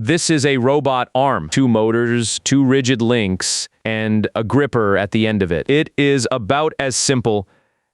This is a robot arm. 2 motors, 2 rigid links, and a gripper at the end of it. It is about as simple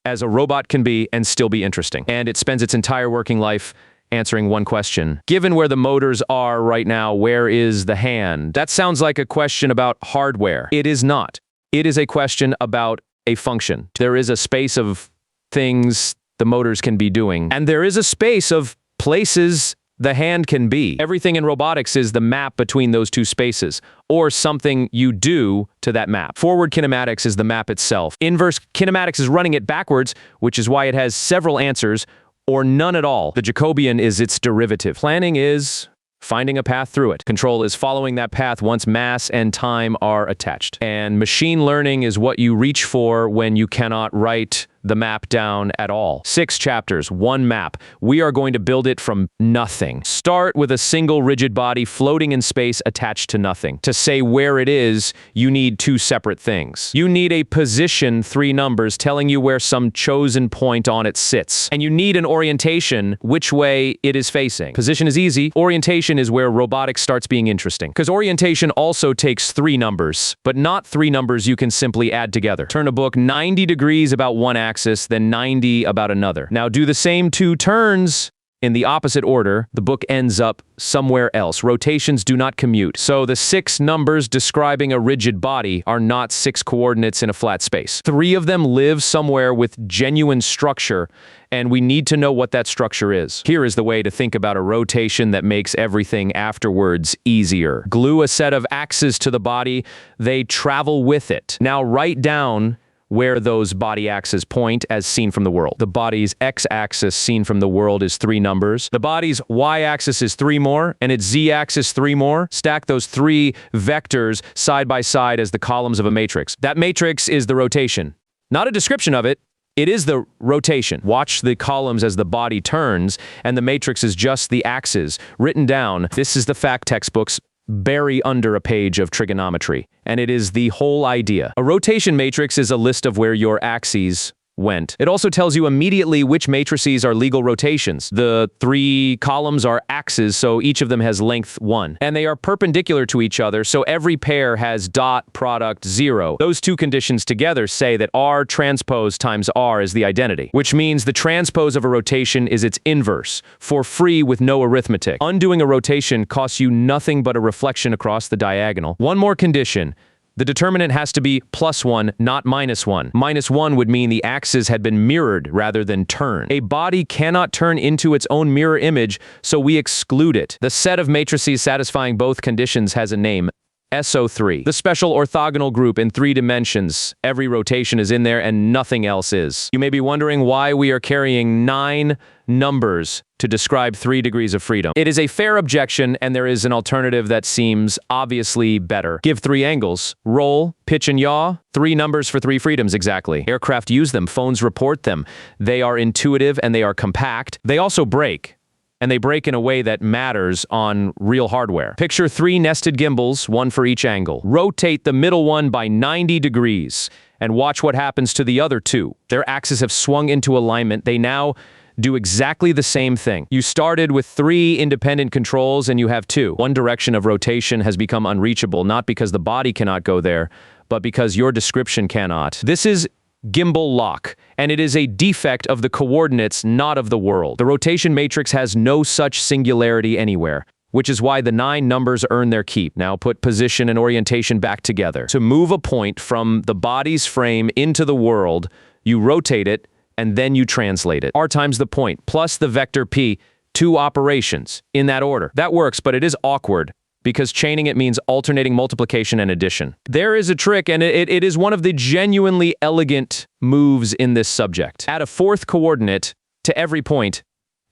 as a robot can be and still be interesting. And it spends its entire working life answering one question. Given where the motors are right now, where is the hand? That sounds like a question about hardware. It is not. It is a question about a function. There is a space of things the motors can be doing, and there is a space of places the hand can be. Everything in robotics is the map between those two spaces, or something you do to that map. Forward kinematics is the map itself. Inverse kinematics is running it backwards, which is why it has several answers, or none at all. The Jacobian is its derivative. Planning is finding a path through it. Control is following that path once mass and time are attached. And machine learning is what you reach for when you cannot write the map down at all. 6 chapters, 1 map. We are going to build it from nothing. Start with a single rigid body floating in space attached to nothing. To say where it is, you need 2 separate things. You need a position, 3 numbers, telling you where some chosen point on it sits. And you need an orientation, which way it is facing. Position is easy. Orientation is where robotics starts being interesting. Because orientation also takes 3 numbers, but not 3 numbers you can simply add together. Turn a book 90 degrees about one axis, then 90 about another. Now do the same 2 turns in the opposite order. The book ends up somewhere else. Rotations do not commute. So the 6 numbers describing a rigid body are not 6 coordinates in a flat space. 3 of them live somewhere with genuine structure, and we need to know what that structure is. Here is the way to think about a rotation that makes everything afterwards easier. Glue a set of axes to the body. They travel with it. Now write down where those body axes point as seen from the world. The body's x-axis seen from the world is 3 numbers. The body's y-axis is 3 more, and its z-axis 3 more. Stack those 3 vectors side by side as the columns of a matrix. That matrix is the rotation. Not a description of it. It is the rotation. Watch the columns as the body turns, and the matrix is just the axes. Written down, this is the fact textbooks bury under a page of trigonometry, and it is the whole idea. A rotation matrix is a list of where your axes went. It also tells you immediately which matrices are legal rotations. The 3 columns are axes, so each of them has length 1. And they are perpendicular to each other, so every pair has dot product 0. Those 2 conditions together say that R transpose times R is the identity, which means the transpose of a rotation is its inverse, for free with no arithmetic. Undoing a rotation costs you nothing but a reflection across the diagonal. One more condition. The determinant has to be +1, not -1. -1 would mean the axis had been mirrored rather than turned. A body cannot turn into its own mirror image, so we exclude it. The set of matrices satisfying both conditions has a name. SO3. The special orthogonal group in 3 dimensions. Every rotation is in there and nothing else is. You may be wondering why we are carrying 9 numbers to describe 3 degrees of freedom. It is a fair objection, and there is an alternative that seems obviously better. Give 3 angles. Roll, pitch, and yaw. 3 numbers for 3 freedoms exactly. Aircraft use them. Phones report them. They are intuitive and they are compact. They also break. And they break in a way that matters on real hardware. Picture 3 nested gimbals, 1 for each angle. Rotate the middle one by 90 degrees, and watch what happens to the other 2. Their axes have swung into alignment. They now do exactly the same thing. You started with 3 independent controls, and you have 2. One direction of rotation has become unreachable, not because the body cannot go there, but because your description cannot. This is gimbal lock, and it is a defect of the coordinates, not of the world. The rotation matrix has no such singularity anywhere, which is why the 9 numbers earn their keep. Now put position and orientation back together. To move a point from the body's frame into the world, you rotate it, and then you translate it. R times the point, plus the vector p, 2 operations, in that order. That works, but it is awkward, because chaining it means alternating multiplication and addition. There is a trick, and it is one of the genuinely elegant moves in this subject. Add a 4th coordinate to every point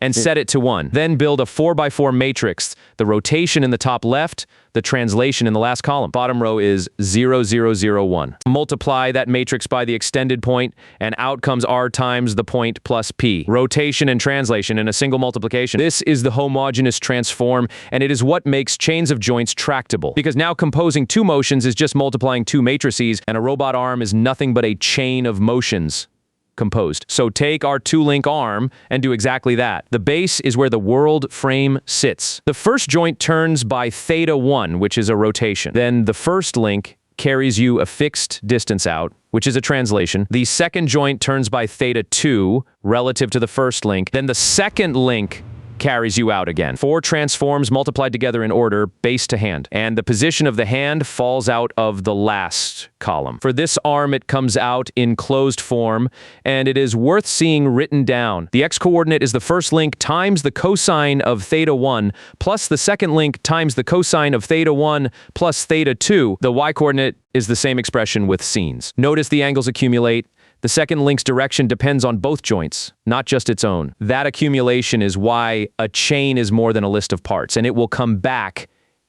and set it to 1. Then build a 4x4 matrix, the rotation in the top left, the translation in the last column. Bottom row is 0, 0, 0, 1. Multiply that matrix by the extended point, and out comes R times the point plus P. Rotation and translation in a single multiplication. This is the homogeneous transform, and it is what makes chains of joints tractable. Because now composing 2 motions is just multiplying 2 matrices, and a robot arm is nothing but a chain of motions. composed. So take our two-link arm and do exactly that. The base is where the world frame sits. The first joint turns by theta 1, which is a rotation. Then the first link carries you a fixed distance out, which is a translation. The second joint turns by theta 2 relative to the first link. Then the second link carries you out again. 4 transforms multiplied together in order, base to hand. And the position of the hand falls out of the last column. For this arm, it comes out in closed form, and it is worth seeing written down. The x-coordinate is the first link times the cosine of theta 1 plus the second link times the cosine of theta 1 plus theta 2. The y-coordinate is the same expression with sines. Notice the angles accumulate. The second link's direction depends on both joints, not just its own. That accumulation is why a chain is more than a list of parts, and it will come back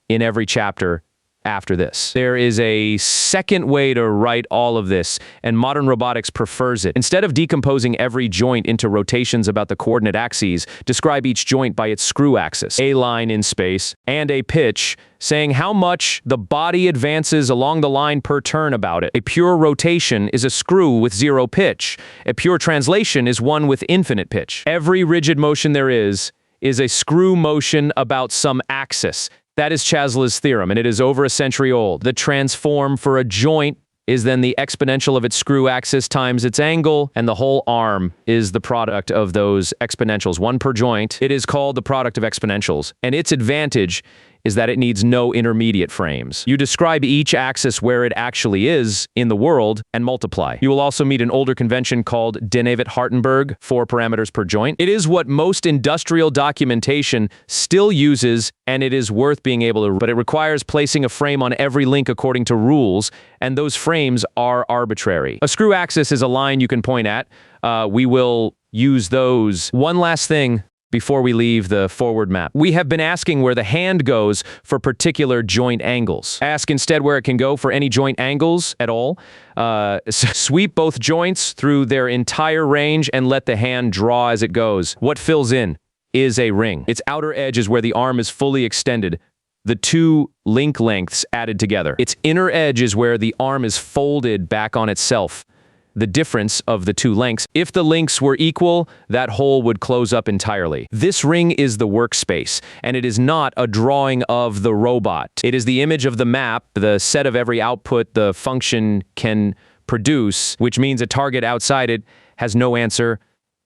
in every chapter after this. There is a second way to write all of this, and modern robotics prefers it. Instead of decomposing every joint into rotations about the coordinate axes, describe each joint by its screw axis, a line in space, and a pitch, saying how much the body advances along the line per turn about it. A pure rotation is a screw with 0 pitch. A pure translation is one with infinite pitch. Every rigid motion there is a screw motion about some axis. That is Chasles' theorem, and it is over a century old. The transform for a joint is then the exponential of its screw axis times its angle, and the whole arm is the product of those exponentials, one per joint. It is called the product of exponentials, and its advantage is that it needs no intermediate frames. You describe each axis where it actually is in the world and multiply. You will also meet an older convention called Denevit-Hartenberg, 4 parameters per joint. It is what most industrial documentation still uses, and it is worth being able to, but it requires placing a frame on every link according to rules, and those frames are arbitrary. A screw axis is a line you can point at. We will use those. One last thing before we leave the forward map. We have been asking where the hand goes for particular joint angles. Ask instead where it can go for any joint angles at all. Sweep both joints through their entire range and let the hand draw as it goes. What fills in is a ring. Its outer edge is where the arm is fully extended, the 2 link lengths added together. Its inner edge is where the arm is folded back on itself, the difference of the 2 lengths. If the links were equal, that hole would close up entirely. This ring is the workspace, and it is not a drawing of the robot. It is the image of the map, the set of every output the function can produce, which means a target outside it has no answer,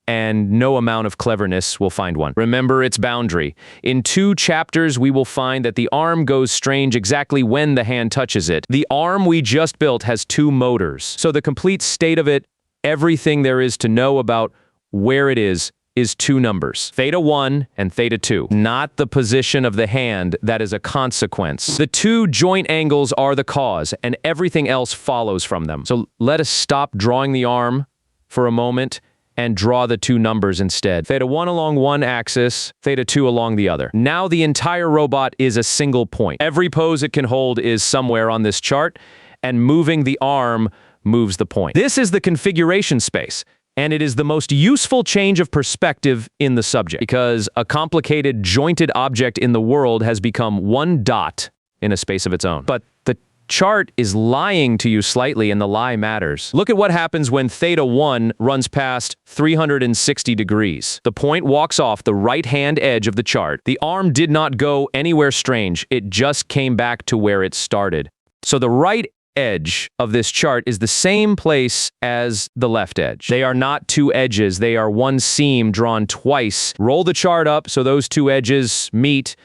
and no amount of cleverness will find one. Remember its boundary. In 2 chapters, we will find that the arm goes strange exactly when the hand touches it. The arm we just built has 2 motors. So the complete state of it, everything there is to know about where it is 2 numbers, theta 1 and theta 2. Not the position of the hand that is a consequence. The 2 joint angles are the cause, and everything else follows from them. So let us stop drawing the arm for a moment and draw the 2 numbers instead. Theta 1 along one axis, theta 2 along the other. Now the entire robot is a single point. Every pose it can hold is somewhere on this chart, and moving the arm moves the point. This is the configuration space, and it is the most useful change of perspective in the subject, because a complicated, jointed object in the world has become one dot in a space of its own. But the chart is lying to you slightly, and the lie matters. Look at what happens when theta 1 runs past 360 degrees. The point walks off the right-hand edge of the chart. The arm did not go anywhere strange. It just came back to where it started. So the right edge of this chart is the same place as the left edge. They are not 2 edges. They are one seam drawn twice. Roll the chart up so those 2 edges meet,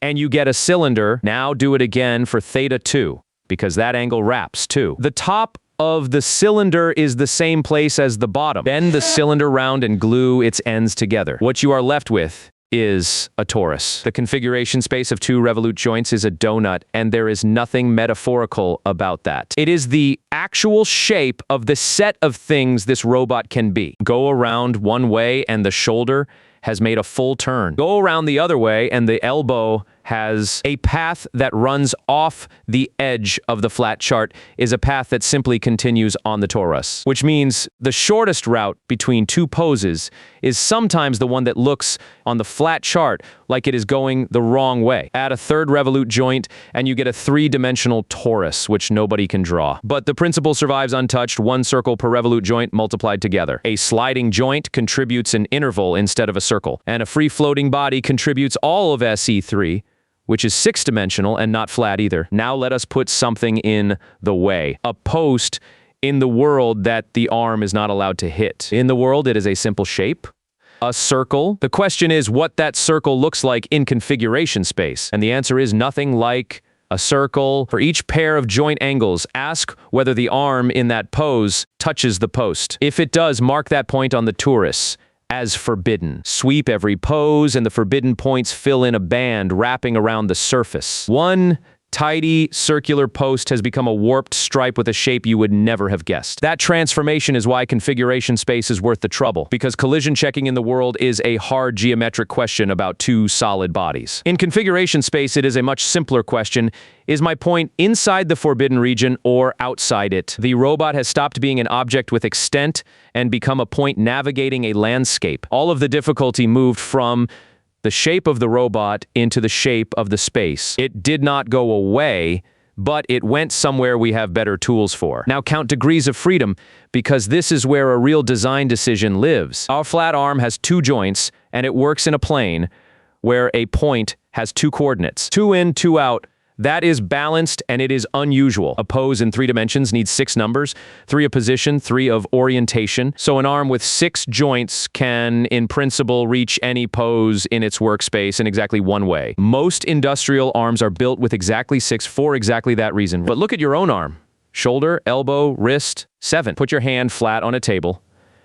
and you get a cylinder. Now do it again for theta 2. Because that angle wraps too. The top of the cylinder is the same place as the bottom. Bend the cylinder round and glue its ends together. What you are left with is a torus. The configuration space of 2 revolute joints is a donut, and there is nothing metaphorical about that. It is the actual shape of the set of things this robot can be. Go around one way and the shoulder has made a full turn. Go around the other way and the elbow has a path that runs off the edge of the flat chart, is a path that simply continues on the torus, which means the shortest route between 2 poses is sometimes the one that looks on the flat chart like it is going the wrong way. Add a third revolute joint, and you get a three-dimensional torus, which nobody can draw. But the principle survives untouched, one circle per revolute joint multiplied together. A sliding joint contributes an interval instead of a circle, and a free-floating body contributes all of SE3, which is six-dimensional and not flat either. Now let us put something in the way. A post in the world that the arm is not allowed to hit. In the world, it is a simple shape. A circle. The question is what that circle looks like in configuration space. And the answer is nothing like a circle. For each pair of joint angles, ask whether the arm in that pose touches the post. If it does, mark that point on the torus as forbidden. Sweep every pose, and the forbidden points fill in a band wrapping around the surface. One tidy circular post has become a warped stripe with a shape you would never have guessed. That transformation is why configuration space is worth the trouble, because collision checking in the world is a hard geometric question about two solid bodies. In configuration space, it is a much simpler question. Is my point inside the forbidden region or outside it? The robot has stopped being an object with extent and become a point navigating a landscape. All of the difficulty moved from the shape of the robot into the shape of the space. It did not go away, but it went somewhere we have better tools for. Now count degrees of freedom, because this is where a real design decision lives. Our flat arm has two joints, and it works in a plane where a point has two coordinates. Two in, two out. That is balanced, and it is unusual. A pose in 3 dimensions needs 6 numbers, 3 of position, 3 of orientation. So an arm with 6 joints can, in principle, reach any pose in its workspace in exactly one way. Most industrial arms are built with exactly 6 for exactly that reason. But look at your own arm. Shoulder, elbow, wrist, 7. Put your hand flat on a table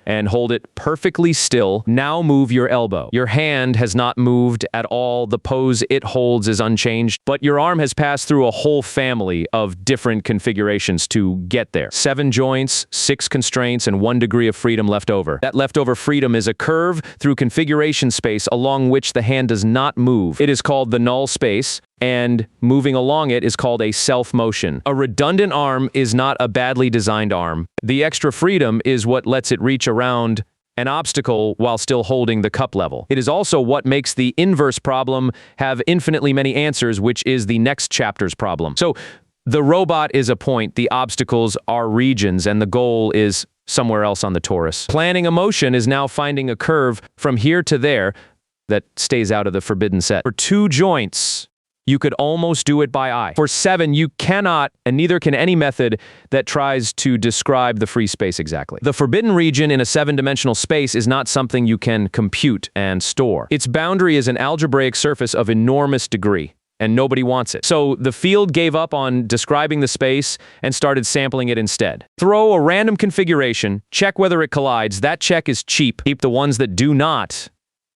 and hold it perfectly still. Now move your elbow. Your hand has not moved at all. The pose it holds is unchanged, but your arm has passed through a whole family of different configurations to get there. 7 joints, 6 constraints, and 1 degree of freedom left over. That leftover freedom is a curve through configuration space along which the hand does not move. It is called the null space, and moving along it is called a self-motion. A redundant arm is not a badly designed arm. The extra freedom is what lets it reach around an obstacle while still holding the cup level. It is also what makes the inverse problem have infinitely many answers, which is the next chapter's problem. So the robot is a point, the obstacles are regions, and the goal is somewhere else on the torus. Planning a motion is now finding a curve from here to there that stays out of the forbidden set. For 2 joints, you could almost do it by eye. For 7, you cannot, and neither can any method that tries to describe the free space exactly. The forbidden region in a 7-dimensional space is not something you can compute and store. Its boundary is an algebraic surface of enormous degree, and nobody wants it. So the field gave up on describing the space and started sampling it instead. Throw a random configuration, check whether it collides. That check is cheap. Keep the ones that do not,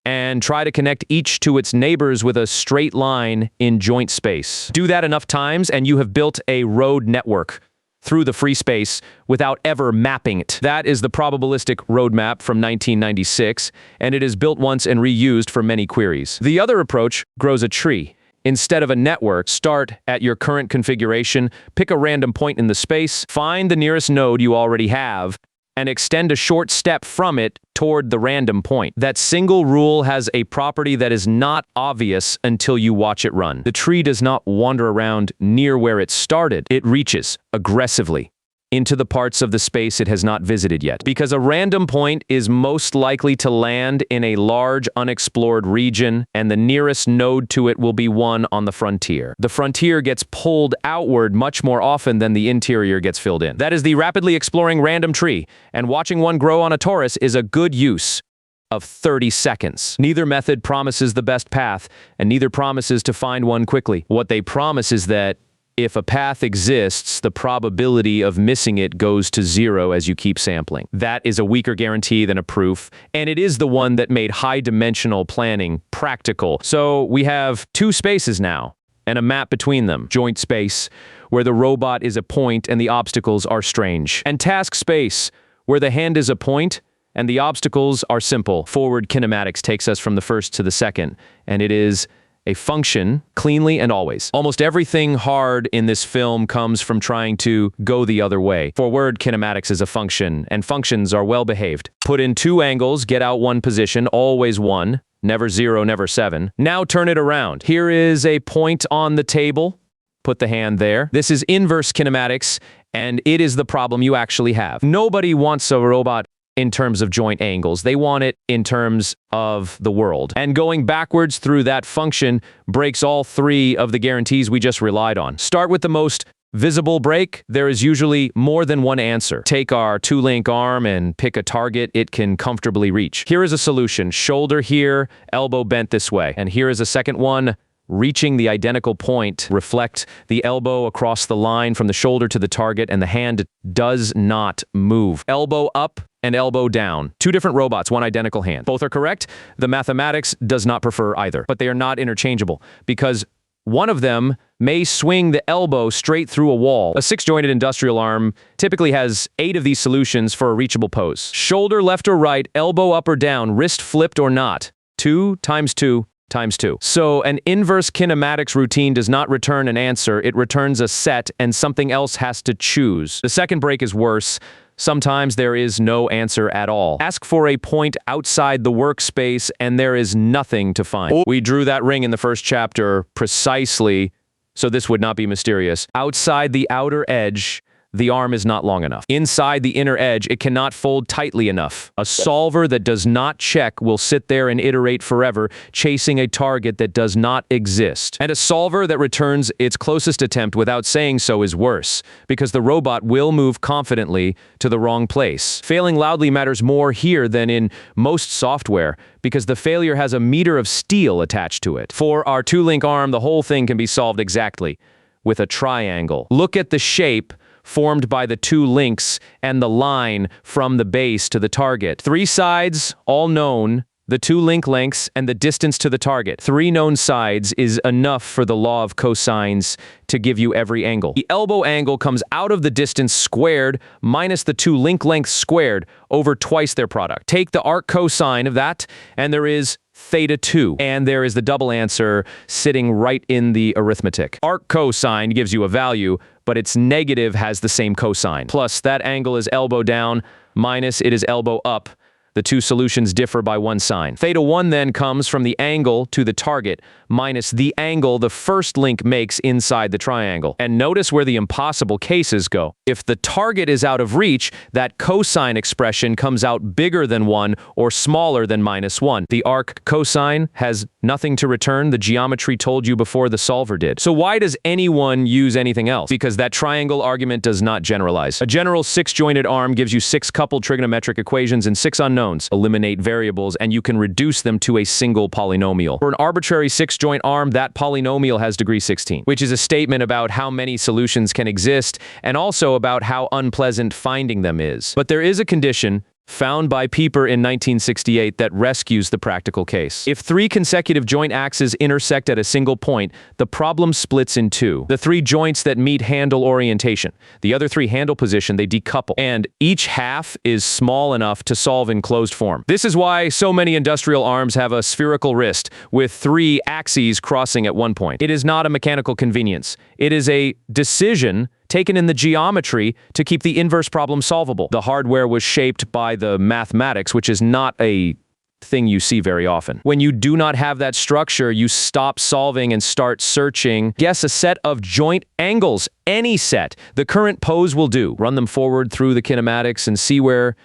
and try to connect each to its neighbors with a straight line in joint space. Do that enough times and you have built a road network through the free space without ever mapping it. That is the probabilistic roadmap from 1996, and it is built once and reused for many queries. The other approach grows a tree. Instead of a network, start at your current configuration, pick a random point in the space, find the nearest node you already have, and extend a short step from it toward the random point. That single rule has a property that is not obvious until you watch it run. The tree does not wander around near where it started. It reaches aggressively into the parts of the space it has not visited yet. Because a random point is most likely to land in a large unexplored region, and the nearest node to it will be one on the frontier. The frontier gets pulled outward much more often than the interior gets filled in. That is the rapidly exploring random tree, and watching one grow on a torus is a good use of 30 seconds. Neither method promises the best path, and neither promises to find one quickly. What they promise is that if a path exists, the probability of missing it goes to 0 as you keep sampling. That is a weaker guarantee than a proof, and it is the one that made high-dimensional planning practical. So we have 2 spaces now, and a map between them. Joint space, where the robot is a point and the obstacles are strange. And task space, where the hand is a point and the obstacles are simple. Forward kinematics takes us from the first to the second, and it is a function cleanly and always. Almost everything hard in this film comes from trying to go the other way. For word, kinematics is a function, and functions are well behaved. Put in two angles, get out one position, always one, never 0, never 7. Now turn it around. Here is a point on the table. Put the hand there. This is inverse kinematics, and it is the problem you actually have. Nobody wants a robot in terms of joint angles. They want it in terms of the world. And going backwards through that function breaks all three of the guarantees we just relied on. Start with the most visible break. There is usually more than one answer. Take our two-link arm and pick a target it can comfortably reach. Here is a solution. Shoulder here, elbow bent this way. And here is a second one. Reaching the identical point, reflect the elbow across the line from the shoulder to the target, and the hand does not move. Elbow up and elbow down. Two different robots, one identical hand. Both are correct. The mathematics does not prefer either, but they are not interchangeable because one of them may swing the elbow straight through a wall. A six-jointed industrial arm typically has 8 of these solutions for a reachable pose. Shoulder left or right, elbow up or down, wrist flipped or not. 2 times 2 times 2. So an inverse kinematics routine does not return an answer, it returns a set and something else has to choose. The second break is worse. Sometimes there is no answer at all. Ask for a point outside the workspace and there is nothing to find. We drew that ring in the first chapter precisely, so this would not be mysterious. Outside the outer edge, the arm is not long enough. Inside the inner edge, it cannot fold tightly enough. A solver that does not check will sit there and iterate forever, chasing a target that does not exist. And a solver that returns its closest attempt without saying so is worse, because the robot will move confidently to the wrong place. Failing loudly matters more here than in most software, because the failure has a meter of steel attached to it. For our two-link arm, the whole thing can be solved exactly with a triangle. Look at the shape formed by the two links and the line from the base to the target. 3 sides, all known, the 2 link lengths, and the distance to the target. 3 known sides is enough for the law of cosines to give you every angle. The elbow angle comes out of the distance squared minus the 2 link lengths squared over twice their product. Take the arc cosine of that, and there is theta 2. And there is the double answer sitting right in the arithmetic. Arc cosine gives you a value, but its negative has the same cosine. Plus, that angle is elbow down, minus it is elbow up. The two solutions differ by 1 sign. Theta 1 then comes from the angle to the target minus the angle the first link makes inside the triangle. And notice where the impossible cases go. If the target is out of reach, that cosine expression comes out bigger than 1 or smaller than -1. The arc cosine has nothing to return. The geometry told you before the solver did. So why does anyone use anything else? Because that triangle argument does not generalize. A general 6-jointed arm gives you 6 coupled trigonometric equations and 6 unknowns. Eliminate variables, and you can reduce them to a single polynomial. For an arbitrary 6-joint arm, that polynomial has degree 16, which is a statement about how many solutions can exist, and also about how unpleasant finding them is. But there is a condition found by Pieper in 1968 that rescues the practical case. If 3 consecutive joint axes intersect at a single point, the problem splits in 2. The 3 joints that meet handle orientation. The other 3 handle position, they decouple. And each half is small enough to solve in closed form. This is why so many industrial arms have a spherical wrist, with 3 axes crossing at one point. It is not a mechanical convenience. It is a decision taken in the geometry to keep the inverse problem solvable. The hardware was shaped by the mathematics, which is not a thing you see very often. When you do not have that structure, you stop solving and start searching. Guess a set of joint angles, any set. The current pose will do. Run them forward through the kinematics and see where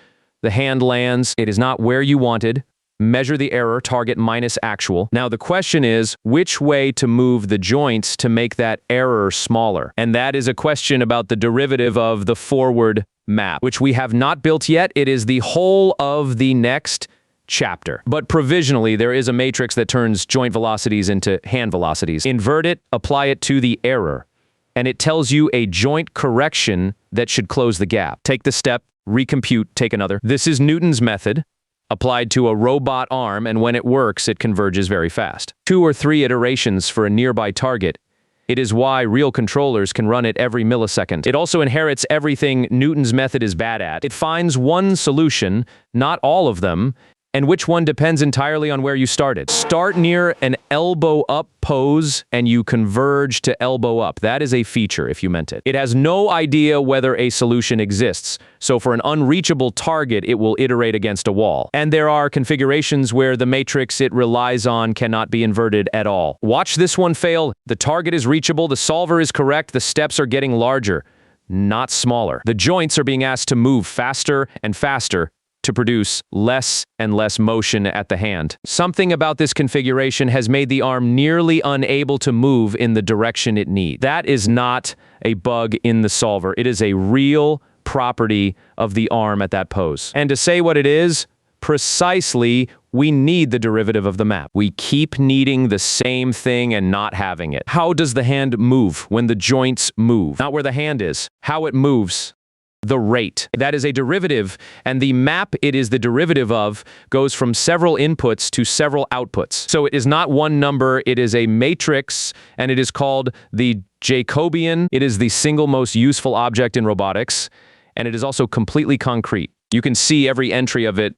the hand lands. It is not where you wanted. Measure the error, target minus actual. Now the question is, which way to move the joints to make that error smaller? And that is a question about the derivative of the forward map, which we have not built yet. It is the whole of the next chapter. But provisionally, there is a matrix that turns joint velocities into hand velocities. Invert it, apply it to the error, and it tells you a joint correction that should close the gap. Take the step, recompute, take another. This is Newton's method, applied to a robot arm, and when it works, it converges very fast. 2 or 3 iterations for a nearby target. It is why real controllers can run it every millisecond. It also inherits everything Newton's method is bad at. It finds one solution, not all of them, and which one depends entirely on where you started. Start near an elbow-up pose, and you converge to elbow up. That is a feature, if you meant it. It has no idea whether a solution exists, so for an unreachable target, it will iterate against a wall. And there are configurations where the matrix it relies on cannot be inverted at all. Watch this one fail. The target is reachable, the solver is correct, the steps are getting larger, not smaller. The joints are being asked to move faster and faster to produce less and less motion at the hand. Something about this configuration has made the arm nearly unable to move in the direction it needs. That is not a bug in the solver. It is a real property of the arm at that pose. And to say what it is, precisely, we need the derivative of the map. We keep needing the same thing and not having it. How does the hand move when the joints move? Not where the hand is, how it moves. The rate. That is a derivative, and the map it is the derivative of goes from several inputs to several outputs. So it is not one number, it is a matrix, and it is called the Jacobian. It is the single most useful object in robotics, and it is also completely concrete. You can see every entry of it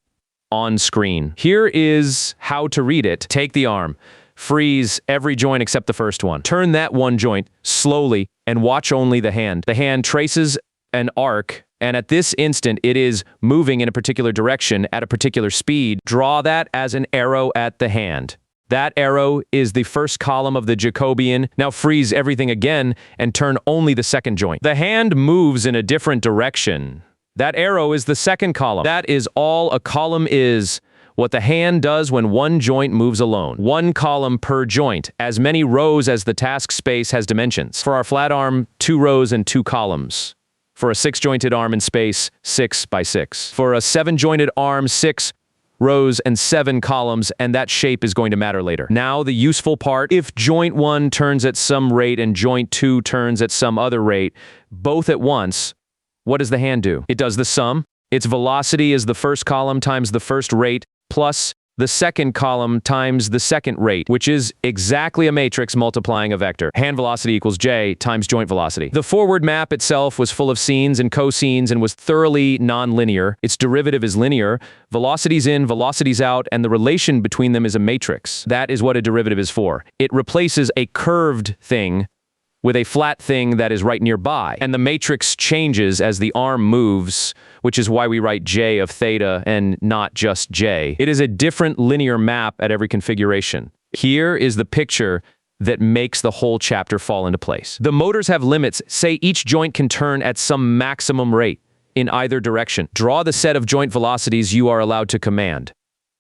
on screen. Here is how to read it. Take the arm, freeze every joint except the first one. Turn that one joint slowly and watch only the hand. The hand traces an arc, and at this instant it is moving in a particular direction at a particular speed. Draw that as an arrow at the hand. That arrow is the first column of the Jacobian. Now freeze everything again and turn only the second joint. The hand moves in a different direction. That arrow is the second column. That is all a column is. What the hand does when one joint moves alone. One column per joint, as many rows as the task space has dimensions. For our flat arm, 2 rows and 2 columns. For a 6-jointed arm in space, 6 by 6. For a 7-jointed arm, 6 rows and 7 columns, and that shape is going to matter later. Now, the useful part, if joint 1 turns at some rate and joint 2 turns at some other rate, both at once, what does the hand do? It does the sum. Its velocity is the first column times the first rate, plus the second column times the second rate, which is exactly a matrix multiplying a vector. Hand velocity equals j times joint velocity. The forward map itself was full of sines and cosines and was thoroughly nonlinear. Its derivative is linear. Velocities in, velocities out, and the relation between them is a matrix. That is what a derivative is for. It replaces a curved thing with a flat thing that is right nearby. And the matrix changes as the arm moves, which is why we write j of theta and not just j. It is a different linear map at every configuration. Here is the picture that makes the whole chapter fall into place. The motors have limits. Say each joint can turn at some maximum rate in either direction. Draw the set of joint velocities you are allowed to command.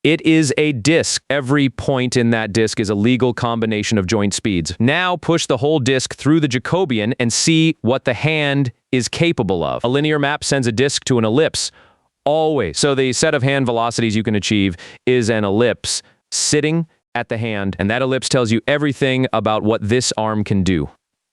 It is a disk. Every point in that disk is a legal combination of joint speeds. Now push the whole disk through the Jacobian and see what the hand is capable of. A linear map sends a disk to an ellipse, always. So the set of hand velocities you can achieve is an ellipse sitting at the hand, and that ellipse tells you everything about what this arm can do.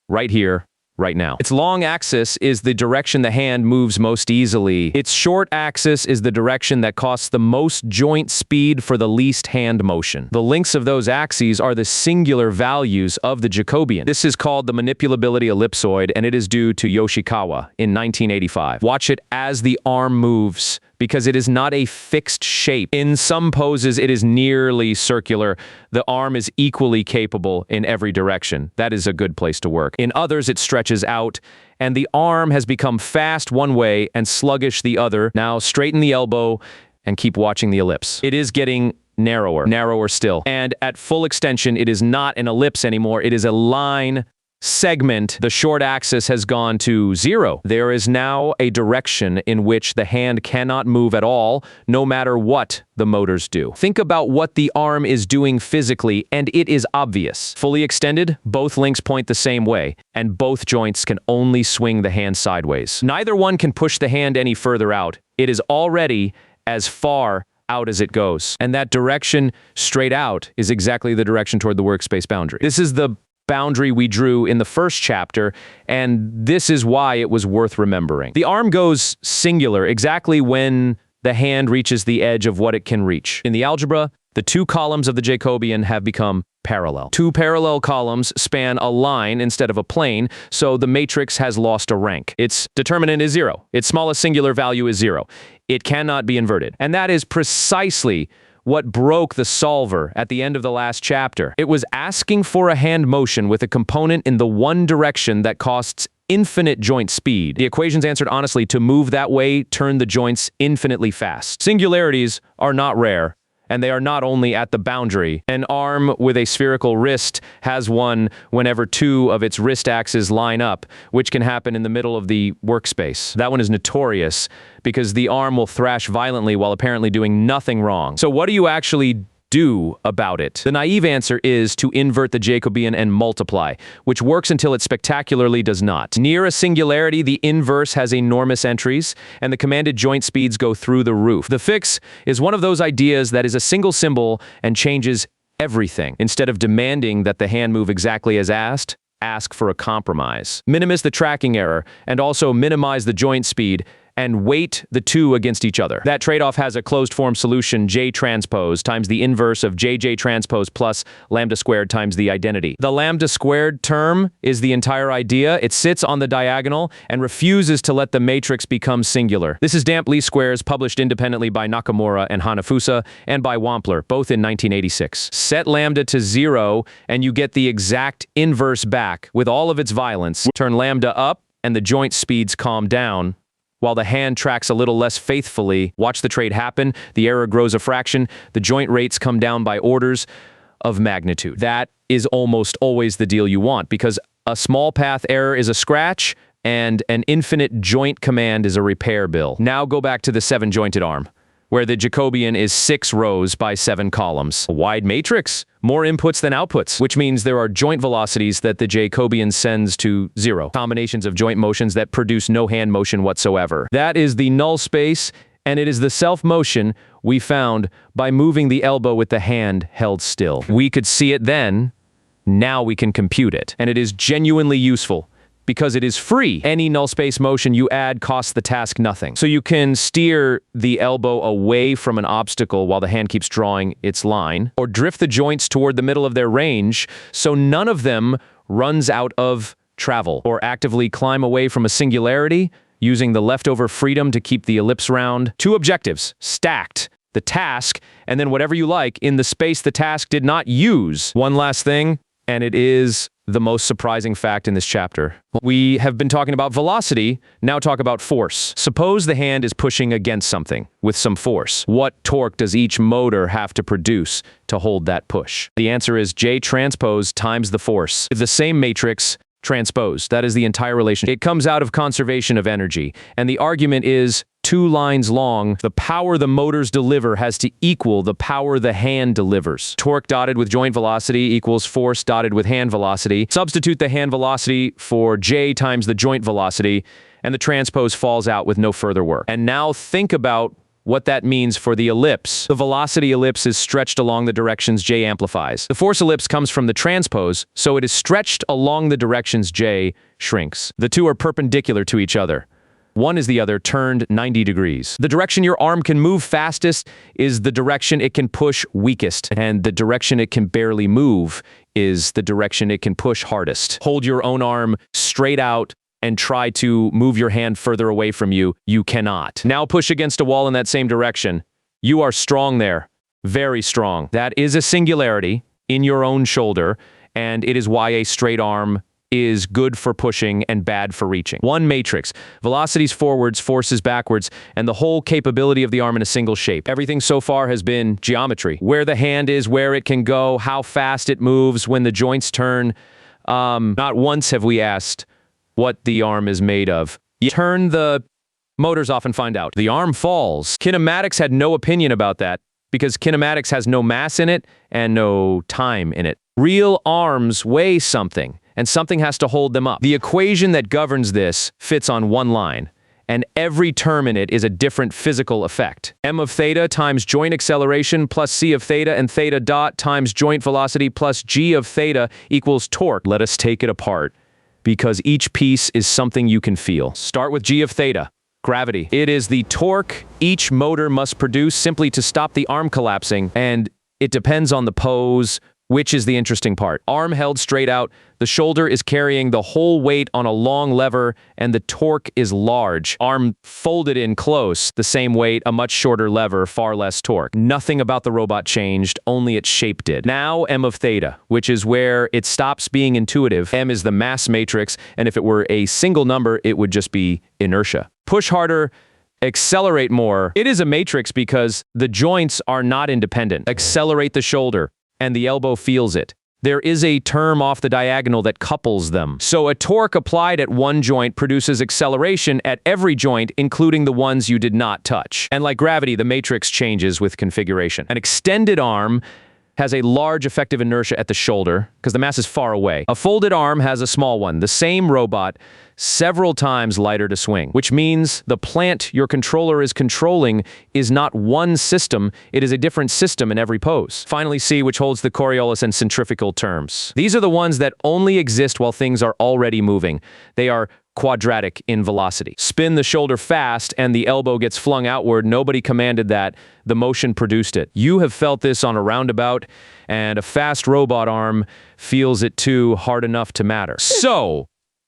Right here, right now. Its long axis is the direction the hand moves most easily. Its short axis is the direction that costs the most joint speed for the least hand motion. The lengths of those axes are the singular values of the Jacobian. This is called the manipulability ellipsoid, and it is due to Yoshikawa in 1985. Watch it as the arm moves, because it is not a fixed shape. In some poses, it is nearly circular. The arm is equally capable in every direction. That is a good place to work. In others, it stretches out, and the arm has become fast one way and sluggish the other. Now straighten the elbow and keep watching the ellipse. It is getting narrower still. And at full extension, it is not an ellipse anymore. It is a line segment. The short axis has gone to 0. There is now a direction in which the hand cannot move at all, no matter what the motors do. Think about what the arm is doing physically, and it is obvious. Fully extended, both links point the same way, and both joints can only swing the hand sideways. Neither one can push the hand any further out. It is already as far out as it goes. And that direction straight out is exactly the direction toward the workspace boundary. This is the boundary we drew in the first chapter, and this is why it was worth remembering. The arm goes singular exactly when the hand reaches the edge of what it can reach. In the algebra, the 2 columns of the Jacobian have become parallel. 2 parallel columns span a line instead of a plane, so the matrix has lost a rank. Its determinant is 0. Its smallest singular value is 0. It cannot be inverted. And that is precisely what broke the solver at the end of the last chapter. It was asking for a hand motion with a component in the one direction that costs infinite joint speed. The equations answered honestly: to move that way, turn the joints infinitely fast. Singularities are not rare, and they are not only at the boundary. An arm with a spherical wrist has one whenever two of its wrist axes line up, which can happen in the middle of the workspace. That one is notorious because the arm will thrash violently while apparently doing nothing wrong. So what do you actually do about it? The naive answer is to invert the Jacobian and multiply, which works until it spectacularly does not. Near a singularity, the inverse has enormous entries, and the commanded joint speeds go through the roof. The fix is one of those ideas that is a single symbol and changes everything. Instead of demanding that the hand move exactly as asked, ask for a compromise. Minimize the tracking error, and also minimize the joint speed, and weight the two against each other. That trade-off has a closed-form solution: J transpose times the inverse of JJ transpose plus lambda squared times the identity. The lambda squared term is the entire idea. It sits on the diagonal and refuses to let the matrix become singular. This is damp least squares, published independently by Nakamura and Hanafusa, and by Wampler, both in 1986. Set lambda to 0, and you get the exact inverse back with all of its violence. Turn lambda up, and the joint speeds calm down, while the hand tracks a little less faithfully. Watch the trade happen. The error grows a fraction. The joint rates come down by orders of magnitude. That is almost always the deal you want, because a small path error is a scratch, and an infinite joint command is a repair bill. Now go back to the 7-jointed arm, where the Jacobian is 6 rows by 7 columns. A wide matrix, more inputs than outputs, which means there are joint velocities that the Jacobian sends to 0. Combinations of joint motions that produce no hand motion whatsoever. That is the null space, and it is the self-motion we found by moving the elbow with the hand held still. We could see it then, now we can compute it. And it is genuinely useful, because it is free. Any null space motion you add costs the task nothing. So you can steer the elbow away from an obstacle while the hand keeps drawing its line, or drift the joints toward the middle of their range so none of them runs out of travel, or actively climb away from a singularity using the leftover freedom to keep the ellipse round. 2 objectives, stacked: the task, and then whatever you like in the space the task did not use. One last thing, and it is the most surprising fact in this chapter. We have been talking about velocity, now talk about force. Suppose the hand is pushing against something with some force. What torque does each motor have to produce to hold that push? The answer is J transpose times the force. The same matrix transposed. That is the entire relation. It comes out of conservation of energy, and the argument is 2 lines long. The power the motors deliver has to equal the power the hand delivers. Torque dotted with joint velocity equals force dotted with hand velocity. Substitute the hand velocity for J times the joint velocity, and the transpose falls out with no further work. And now think about what that means for the ellipse. The velocity ellipse is stretched along the directions J amplifies. The force ellipse comes from the transpose, so it is stretched along the directions J shrinks. The two are perpendicular to each other. One is the other turned 90 degrees. The direction your arm can move fastest is the direction it can push weakest, and the direction it can barely move is the direction it can push hardest. Hold your own arm straight out and try to move your hand further away from you. You cannot. Now push against a wall in that same direction. You are strong there. Very strong. That is a singularity in your own shoulder, and it is why a straight arm is good for pushing and bad for reaching. One matrix, velocities forwards, forces backwards, and the whole capability of the arm in a single shape. Everything so far has been geometry. Where the hand is, where it can go, how fast it moves when the joints turn. Not once have we asked what the arm is made of. You turn the motors off and find out. The arm falls. Kinematics had no opinion about that, because kinematics has no mass in it and no time in it. Real arms weigh something, and something has to hold them up. The equation that governs this fits on one line, and every term in it is a different physical effect. M of theta times joint acceleration plus C of theta and theta dot times joint velocity plus G of theta equals torque. Let us take it apart, because each piece is something you can feel. Start with G of theta. Gravity. It is the torque each motor must produce simply to stop the arm collapsing, and it depends on the pose, which is the interesting part. Arm held straight out, the shoulder is carrying the whole weight on a long lever, and the torque is large. Arm folded in close, the same weight, a much shorter lever, far less torque. Nothing about the robot changed, only its shape did. Now m of theta, which is where it stops being intuitive. M is the mass matrix, and if it were a single number, it would just be inertia. Push harder, accelerate more. It is a matrix because the joints are not independent. Accelerate the shoulder, and the elbow feels it. There is a term off the diagonal that couples them. So a torque applied at one joint produces acceleration at every joint, including the ones you did not touch. And like gravity, the matrix changes with configuration. An extended arm has a large effective inertia at the shoulder because the mass is far away. A folded arm has a small one. The same robot, several times lighter to swing, which means the plant your controller is controlling is not one system, it is a different system in every pose. Finally, C, which holds the Coriolis and centrifugal terms. These are the ones that only exist while things are already moving. They are quadratic in velocity. Spin the shoulder fast and the elbow gets flung outward. Nobody commanded that. The motion produced it. You have felt this on a roundabout, and a fast robot arm feels it too, hard enough to matter. So,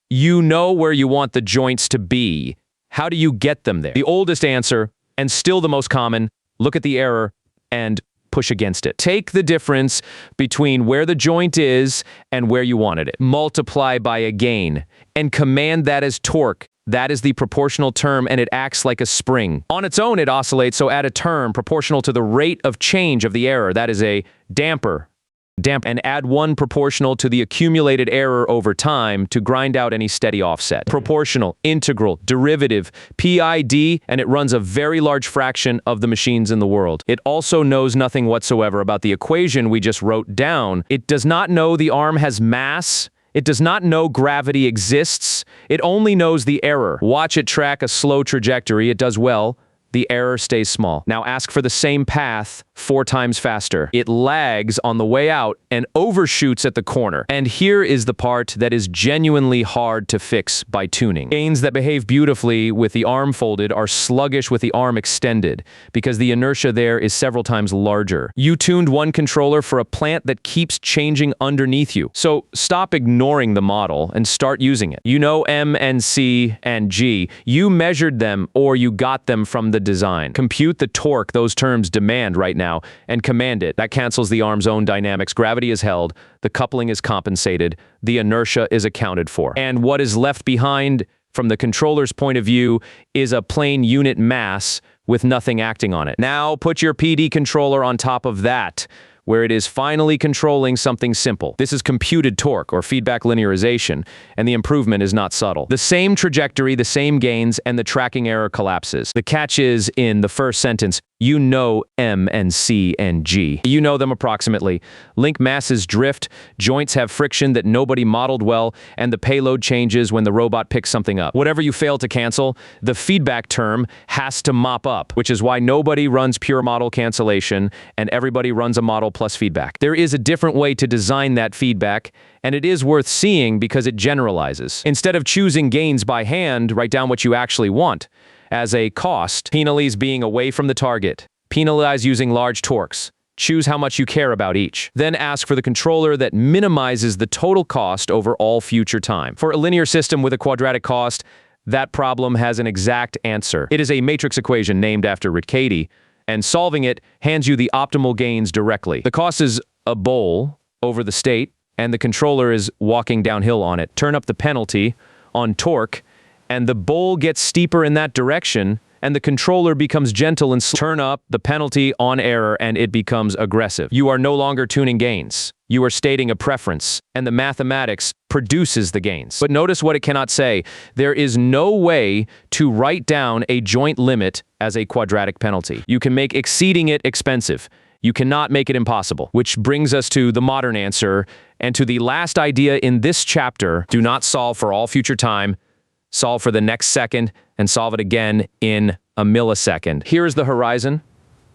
you know where you want the joints to be. How do you get them there? The oldest answer, and still the most common, look at the error and push against it. Take the difference between where the joint is and where you wanted it. Multiply by a gain, and command that as torque. That is the proportional term, and it acts like a spring. On its own, it oscillates, so add a term proportional to the rate of change of the error. That is a damper. And add one proportional to the accumulated error over time to grind out any steady offset. Proportional, integral, derivative, PID, and it runs a very large fraction of the machines in the world. It also knows nothing whatsoever about the equation we just wrote down. It does not know the arm has mass. It does not know gravity exists. It only knows the error. Watch it track a slow trajectory. It does well. The error stays small. Now ask for the same path 4 times faster. It lags on the way out and overshoots at the corner. And here is the part that is genuinely hard to fix by tuning. Gains that behave beautifully with the arm folded are sluggish with the arm extended because the inertia there is several times larger. You tuned one controller for a plant that keeps changing underneath you. So stop ignoring the model and start using it. You know M and C and G. You measured them or you got them from the design. Compute the torque those terms demand right now and command it. That cancels the arm's own dynamics. Gravity is held, the coupling is compensated, the inertia is accounted for. And what is left behind from the controller's point of view is a plain unit mass with nothing acting on it. Now put your PD controller on top of that, where it is finally controlling something simple. This is computed torque, or feedback linearization, and the improvement is not subtle. The same trajectory, the same gains, and the tracking error collapses. The catch is, in the first sentence, you know M and C and G. You know them approximately. Link masses drift, joints have friction that nobody modeled well, and the payload changes when the robot picks something up. Whatever you fail to cancel, the feedback term has to mop up, which is why nobody runs pure model cancellation, and everybody runs a model plus feedback. There is a different way to design that feedback, and it is worth seeing because it generalizes. Instead of choosing gains by hand, write down what you actually want. As a cost, penalize being away from the target. Penalize using large torques. Choose how much you care about each. Then ask for the controller that minimizes the total cost over all future time. For a linear system with a quadratic cost, that problem has an exact answer. It is a matrix equation named after Riccati, and solving it hands you the optimal gains directly. The cost is a bowl over the state, and the controller is walking downhill on it. Turn up the penalty on torque, and the bowl gets steeper in that direction, and the controller becomes gentle and turn up the penalty on error, and it becomes aggressive. You are no longer tuning gains. You are stating a preference, and the mathematics produces the gains. But notice what it cannot say. There is no way to write down a joint limit as a quadratic penalty. You can make exceeding it expensive. You cannot make it impossible. Which brings us to the modern answer, and to the last idea in this chapter. Do not solve for all future time. Solve for the next second, and solve it again in a millisecond. Here is the horizon.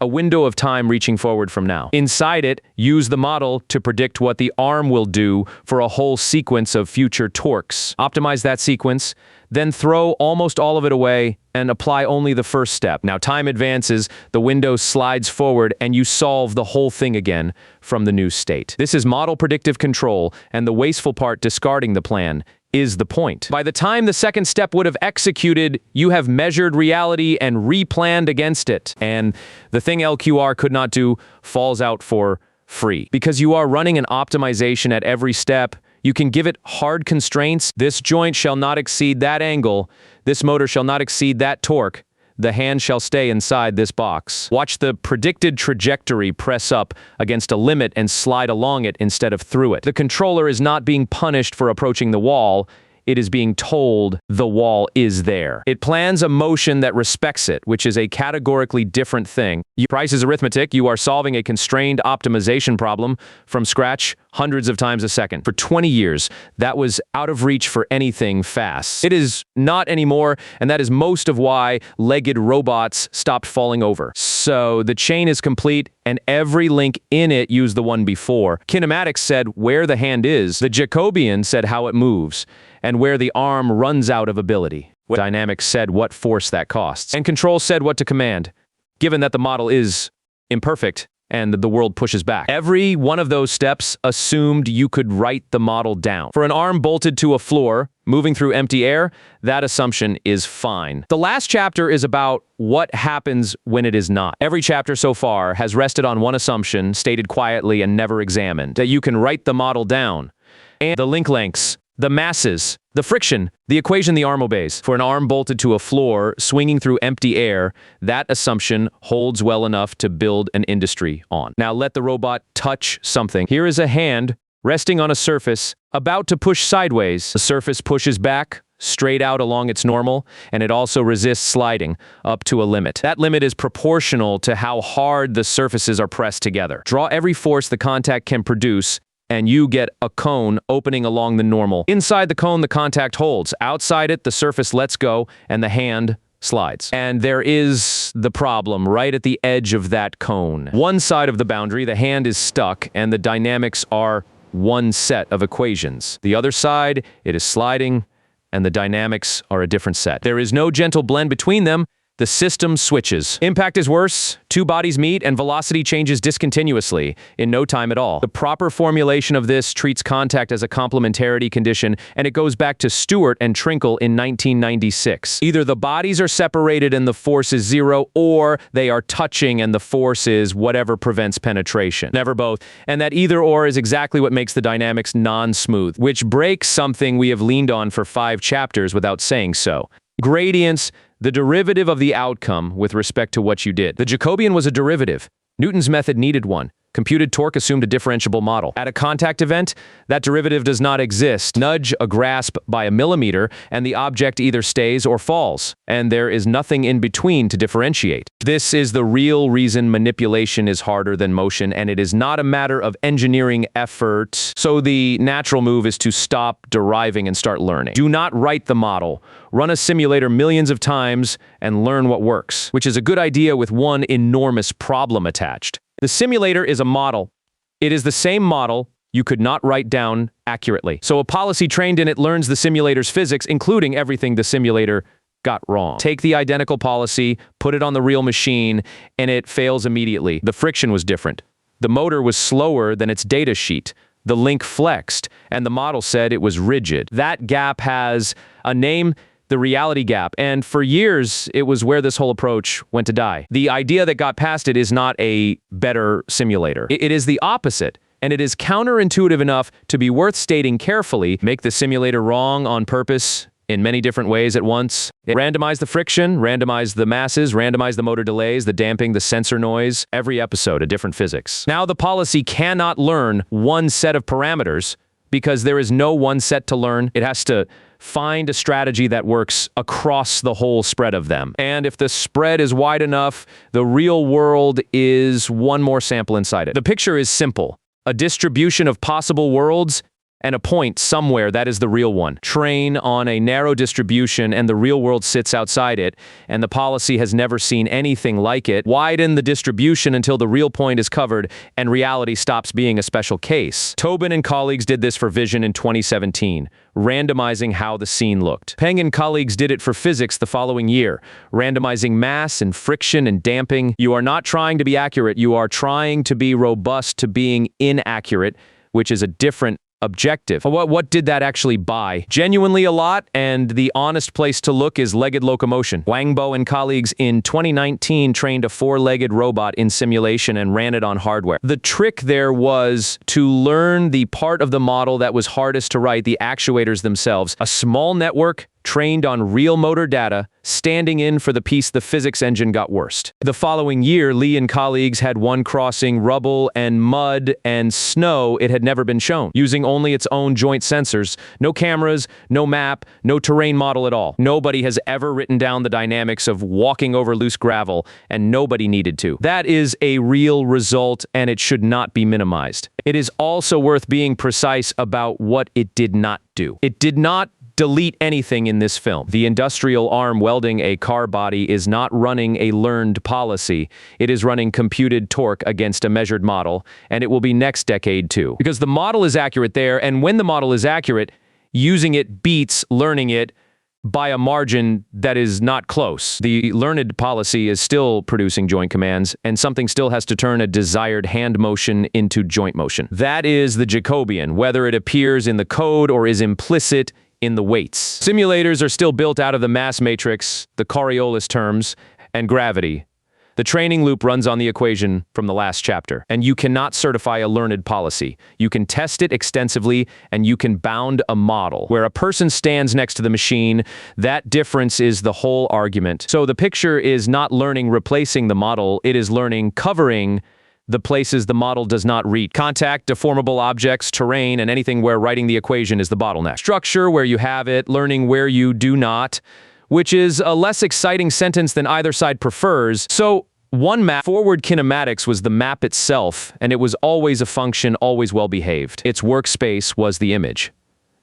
a window of time reaching forward from now. Inside it, use the model to predict what the arm will do for a whole sequence of future torques. Optimize that sequence, then throw almost all of it away and apply only the first step. Now time advances, the window slides forward, and you solve the whole thing again from the new state. This is model predictive control, and the wasteful part, discarding the plan, is the point. By the time the second step would have executed, you have measured reality and replanned against it. And the thing LQR could not do falls out for free. Because you are running an optimization at every step, you can give it hard constraints. This joint shall not exceed that angle. This motor shall not exceed that torque. The hand shall stay inside this box. Watch the predicted trajectory press up against a limit and slide along it instead of through it. The controller is not being punished for approaching the wall. It is being told the wall is there. It plans a motion that respects it, which is a categorically different thing. Price is arithmetic. You are solving a constrained optimization problem from scratch hundreds of times a second. For 20 years, that was out of reach for anything fast. It is not anymore, and that is most of why legged robots stopped falling over. So the chain is complete, and every link in it used the one before. Kinematics said where the hand is. The Jacobian said how it moves, and where the arm runs out of ability. Dynamics said what force that costs. And control said what to command, given that the model is imperfect and the world pushes back. Every one of those steps assumed you could write the model down. For an arm bolted to a floor, moving through empty air, that assumption is fine. The last chapter is about what happens when it is not. Every chapter so far has rested on one assumption, stated quietly and never examined, that you can write the model down. And the link lengths, the masses, the friction, the equation the arm obeys. For an arm bolted to a floor, swinging through empty air, that assumption holds well enough to build an industry on. Now let the robot touch something. Here is a hand resting on a surface, about to push sideways. The surface pushes back, straight out along its normal, and it also resists sliding up to a limit. That limit is proportional to how hard the surfaces are pressed together. Draw every force the contact can produce, and you get a cone opening along the normal. Inside the cone, the contact holds. Outside it, the surface lets go, and the hand slides. And there is the problem right at the edge of that cone. One side of the boundary, the hand is stuck, and the dynamics are one set of equations. The other side, it is sliding, and the dynamics are a different set. There is no gentle blend between them. The system switches. Impact is worse, two bodies meet, and velocity changes discontinuously in no time at all. The proper formulation of this treats contact as a complementarity condition, and it goes back to Stewart and Trinkle in 1996. Either the bodies are separated and the force is zero, or they are touching and the force is whatever prevents penetration. Never both. And that either or is exactly what makes the dynamics non-smooth, which breaks something we have leaned on for 5 chapters without saying so. Gradients, the derivative of the outcome with respect to what you did. The Jacobian was a derivative. Newton's method needed one. Computed torque assumed a differentiable model. At a contact event, that derivative does not exist. Nudge a grasp by a millimeter, and the object either stays or falls, and there is nothing in between to differentiate. This is the real reason manipulation is harder than motion, and it is not a matter of engineering effort. So the natural move is to stop deriving and start learning. Do not write the model. Run a simulator millions of times and learn what works, which is a good idea with one enormous problem attached. The simulator is a model. It is the same model you could not write down accurately. So a policy trained in it learns the simulator's physics, including everything the simulator got wrong. Take the identical policy, put it on the real machine, and it fails immediately. The friction was different. The motor was slower than its data sheet. The link flexed, and the model said it was rigid. That gap has a name, the reality gap, and for years, it was where this whole approach went to die. The idea that got past it is not a better simulator. It is the opposite, and it is counterintuitive enough to be worth stating carefully. Make the simulator wrong on purpose in many different ways at once. Randomize the friction, randomize the masses, randomize the motor delays, the damping, the sensor noise. Every episode, a different physics. Now the policy cannot learn one set of parameters because there is no one set to learn. It has to find a strategy that works across the whole spread of them. And if the spread is wide enough, the real world is one more sample inside it. The picture is simple. A distribution of possible worlds and a point somewhere that is the real one. Train on a narrow distribution and the real world sits outside it, and the policy has never seen anything like it. Widen the distribution until the real point is covered and reality stops being a special case. Tobin and colleagues did this for vision in 2017, randomizing how the scene looked. Peng and colleagues did it for physics the following year, randomizing mass and friction and damping. You are not trying to be accurate, you are trying to be robust to being inaccurate, which is a different objective. What did that actually buy? Genuinely a lot, and the honest place to look is legged locomotion. Wang Bo and colleagues in 2019 trained a four-legged robot in simulation and ran it on hardware. The trick there was to learn the part of the model that was hardest to write, the actuators themselves. A small network trained on real motor data, standing in for the piece the physics engine got worst. The following year, Lee and colleagues had one crossing rubble and mud and snow it had never been shown, using only its own joint sensors, no cameras, no map, no terrain model at all. Nobody has ever written down the dynamics of walking over loose gravel, and nobody needed to. That is a real result, and it should not be minimized. It is also worth being precise about what it did not do. It did not delete anything in this film. The industrial arm welding a car body is not running a learned policy. It is running computed torque against a measured model, and it will be next decade too. Because the model is accurate there, and when the model is accurate, using it beats learning it by a margin that is not close. The learned policy is still producing joint commands, and something still has to turn a desired hand motion into joint motion. That is the Jacobian, whether it appears in the code or is implicit in the weights. Simulators are still built out of the mass matrix, the Coriolis terms, and gravity. The training loop runs on the equation from the last chapter, and you cannot certify a learned policy. You can test it extensively, and you can bound a model. Where a person stands next to the machine, that difference is the whole argument. So the picture is not learning replacing the model, it is learning covering the places the model does not reach. Contact, deformable objects, terrain, and anything where writing the equation is the bottleneck. Structure, where you have it, learning where you do not, which is a less exciting sentence than either side prefers. So, one map, forward kinematics, was the map itself, and it was always a function, always well-behaved. Its workspace was the image,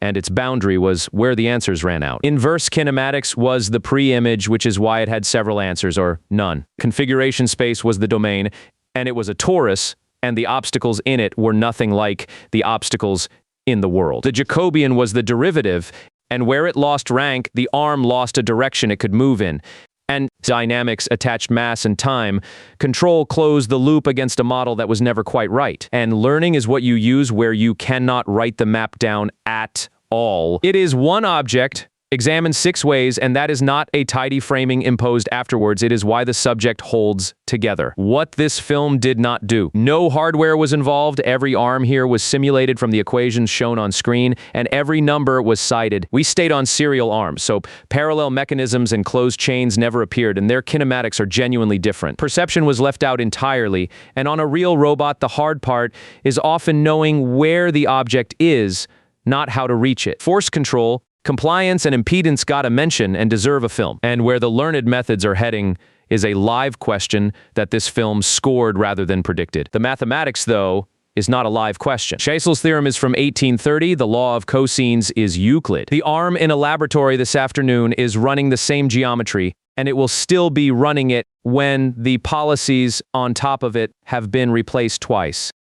and its boundary was where the answers ran out. Inverse kinematics was the preimage, which is why it had several answers, or none. Configuration space was the domain, and it was a torus, and the obstacles in it were nothing like the obstacles in the world. The Jacobian was the derivative, and where it lost rank, the arm lost a direction it could move in. And dynamics attached mass and time. Control closed the loop against a model that was never quite right. And learning is what you use where you cannot write the map down at all. It is one object, examined 6 ways, and that is not a tidy framing imposed afterwards. It is why the subject holds together. What this film did not do. No hardware was involved. Every arm here was simulated from the equations shown on screen, and every number was cited. We stayed on serial arms, so parallel mechanisms and closed chains never appeared, and their kinematics are genuinely different. Perception was left out entirely, and on a real robot, the hard part is often knowing where the object is, not how to reach it. Force control, compliance, and impedance got a mention and deserve a film. And where the learned methods are heading is a live question that this film scored rather than predicted. The mathematics, though, is not a live question. Scheisel's theorem is from 1830. The law of cosines is Euclid. The arm in a laboratory this afternoon is running the same geometry, and it will still be running it when the policies on top of it have been replaced twice.